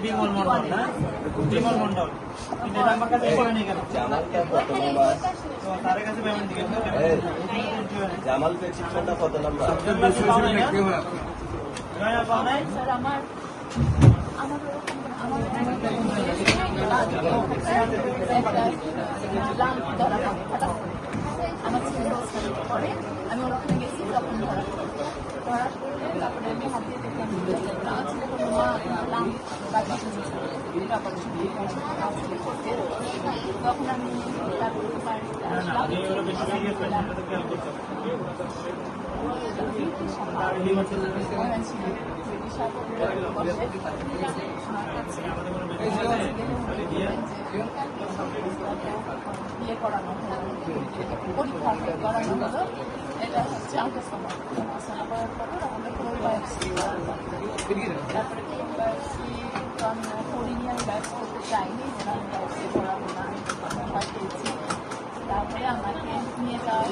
বিমল মন্ডল না, বিমল মন্ডল আমার কাছে করেনি কেন? তার কাছে পেমেন্ট দিকে জামাল প্রেসক্রিপশনটা কত নাম্বার? আমার ছেলে পরে আমি ওখানে গেছি, তখন ধরা পড়ে তারপরে আমি হাত দিয়ে দেখলাম তখন আমি বিয়ে করানো পরীক্ষা করানো হলো। এটা হচ্ছে আলট্রাসাউন্ড করার পরে আমাদের কোনো বায়োপসি তারপরে বায়োপসি তো আমি করিনি, আমি বায়োপসি করতে চাইনি, আমি বায়োপসি করাবো না, ভয় পেয়েছি। তারপরে আমাকে নিয়ে যাওয়া